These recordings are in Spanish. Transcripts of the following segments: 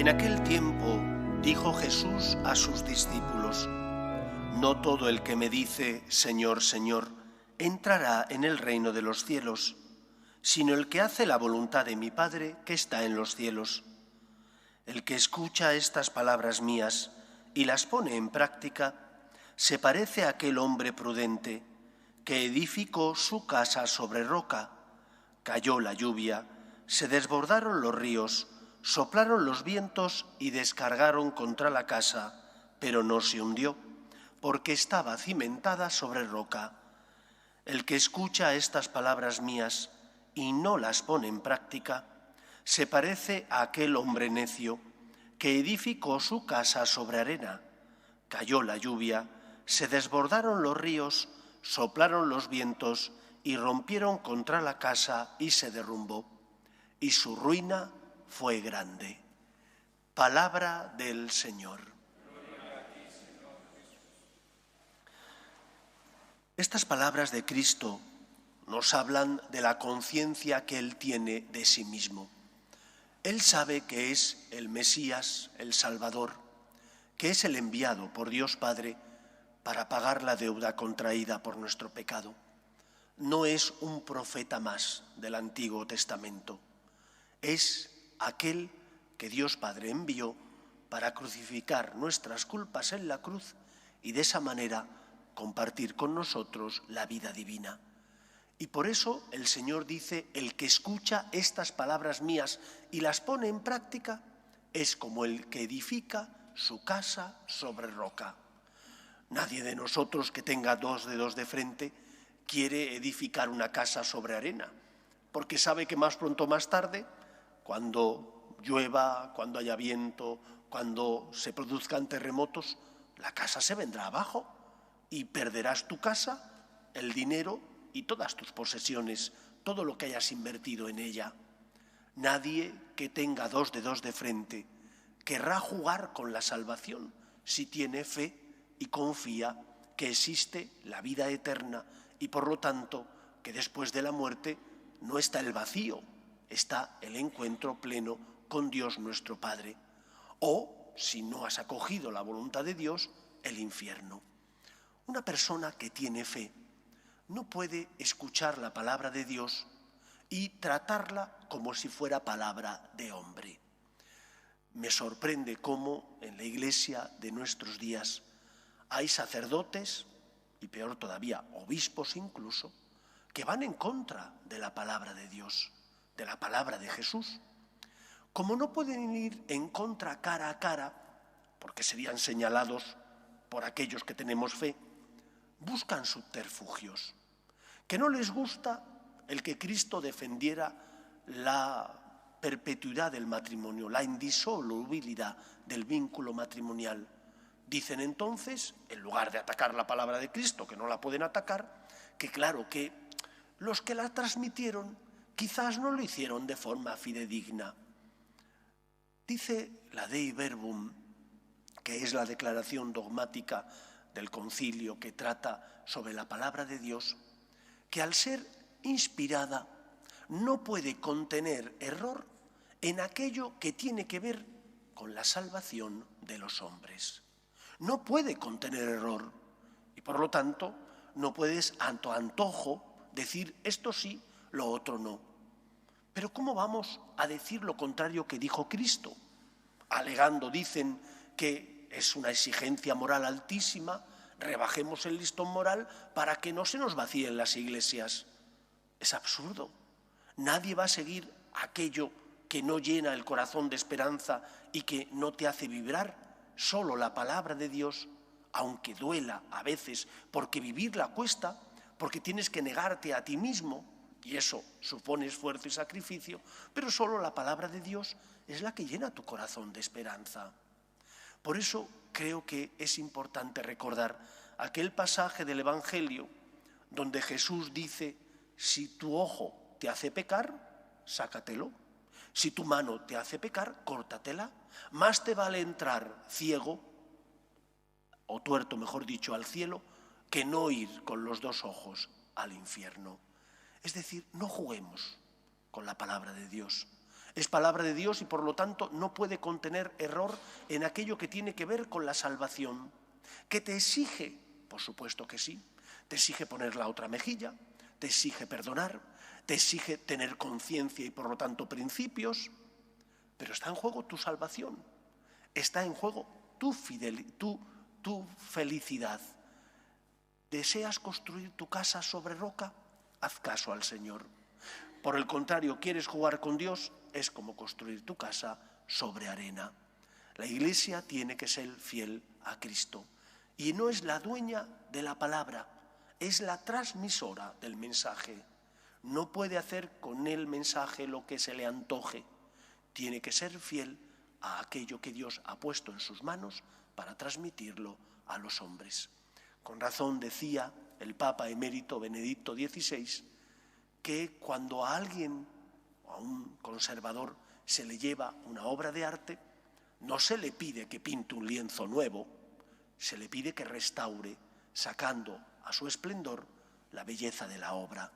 En aquel tiempo dijo Jesús a sus discípulos: No todo el que me dice, Señor, Señor, entrará en el reino de los cielos, sino el que hace la voluntad de mi Padre que está en los cielos. El que escucha estas palabras mías y las pone en práctica, se parece a aquel hombre prudente que edificó su casa sobre roca. Cayó la lluvia, se desbordaron los ríos, soplaron los vientos y descargaron contra la casa, pero no se hundió, porque estaba cimentada sobre roca. El que escucha estas palabras mías y no las pone en práctica, se parece a aquel hombre necio que edificó su casa sobre arena. Cayó la lluvia, se desbordaron los ríos, soplaron los vientos y rompieron contra la casa y se derrumbó. Y su ruina fue grande. Palabra del Señor. Estas palabras de Cristo nos hablan de la conciencia que Él tiene de sí mismo. Él sabe que es el Mesías, el Salvador, que es el enviado por Dios Padre para pagar la deuda contraída por nuestro pecado. No es un profeta más del Antiguo Testamento. Es aquel que Dios Padre envió para crucificar nuestras culpas en la cruz y de esa manera compartir con nosotros la vida divina. Y por eso el Señor dice: el que escucha estas palabras mías y las pone en práctica es como el que edifica su casa sobre roca. Nadie de nosotros que tenga 2 dedos de frente quiere edificar una casa sobre arena, porque sabe que más pronto o más tarde, cuando llueva, cuando haya viento, cuando se produzcan terremotos, la casa se vendrá abajo y perderás tu casa, el dinero y todas tus posesiones, todo lo que hayas invertido en ella. Nadie que tenga 2 dedos de frente querrá jugar con la salvación si tiene fe y confía que existe la vida eterna y por lo tanto que después de la muerte no está el vacío, está el encuentro pleno con Dios nuestro Padre. O, si no has acogido la voluntad de Dios, el infierno. Una persona que tiene fe no puede escuchar la palabra de Dios y tratarla como si fuera palabra de hombre. Me sorprende cómo en la Iglesia de nuestros días hay sacerdotes, y peor todavía, obispos incluso, que van en contra de la palabra de Dios, de la palabra de Jesús. Como no pueden ir en contra cara a cara, porque serían señalados por aquellos que tenemos fe, buscan subterfugios. Que no les gusta el que Cristo defendiera la perpetuidad del matrimonio, la indisolubilidad del vínculo matrimonial. Dicen entonces, en lugar de atacar la palabra de Cristo, que no la pueden atacar, que claro, que los que la transmitieron quizás no lo hicieron de forma fidedigna. Dice la Dei Verbum, que es la declaración dogmática del concilio que trata sobre la palabra de Dios, que al ser inspirada no puede contener error en aquello que tiene que ver con la salvación de los hombres. No puede contener error y por lo tanto no puedes a tu antojo decir esto sí, lo otro no. Pero ¿cómo vamos a decir lo contrario que dijo Cristo? Alegando, dicen, que es una exigencia moral altísima, rebajemos el listón moral para que no se nos vacíen las iglesias. Es absurdo. Nadie va a seguir aquello que no llena el corazón de esperanza y que no te hace vibrar. Solo la palabra de Dios, aunque duela a veces, porque vivirla cuesta, porque tienes que negarte a ti mismo, y eso supone esfuerzo y sacrificio, pero solo la palabra de Dios es la que llena tu corazón de esperanza. Por eso creo que es importante recordar aquel pasaje del Evangelio donde Jesús dice: si tu ojo te hace pecar, sácatelo. Si tu mano te hace pecar, córtatela. Más te vale entrar ciego, o tuerto, mejor dicho, al cielo, que no ir con los 2 ojos al infierno. Es decir, no juguemos con la palabra de Dios. Es palabra de Dios y por lo tanto no puede contener error en aquello que tiene que ver con la salvación. ¿Qué te exige? Por supuesto que sí. Te exige poner la otra mejilla, te exige perdonar, te exige tener conciencia y por lo tanto principios, pero está en juego tu salvación, está en juego tu felicidad. ¿Deseas construir tu casa sobre roca? Haz caso al Señor. Por el contrario, ¿quieres jugar con Dios? Es como construir tu casa sobre arena. La Iglesia tiene que ser fiel a Cristo y no es la dueña de la palabra, es la transmisora del mensaje. No puede hacer con el mensaje lo que se le antoje. Tiene que ser fiel a aquello que Dios ha puesto en sus manos para transmitirlo a los hombres. Con razón decía el Papa emérito Benedicto XVI que cuando a alguien, a un conservador, se le lleva una obra de arte, no se le pide que pinte un lienzo nuevo, se le pide que restaure, sacando a su esplendor la belleza de la obra.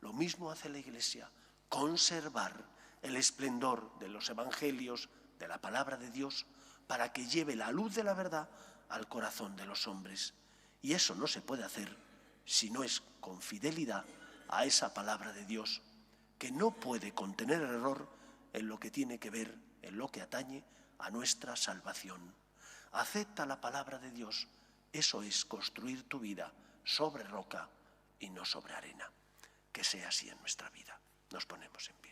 Lo mismo hace la Iglesia, conservar el esplendor de los evangelios, de la palabra de Dios, para que lleve la luz de la verdad al corazón de los hombres. Y eso no se puede hacer si no es con fidelidad a esa palabra de Dios, que no puede contener error en lo que tiene que ver, en lo que atañe a nuestra salvación. Acepta la palabra de Dios, eso es construir tu vida sobre roca y no sobre arena. Que sea así en nuestra vida. Nos ponemos en pie.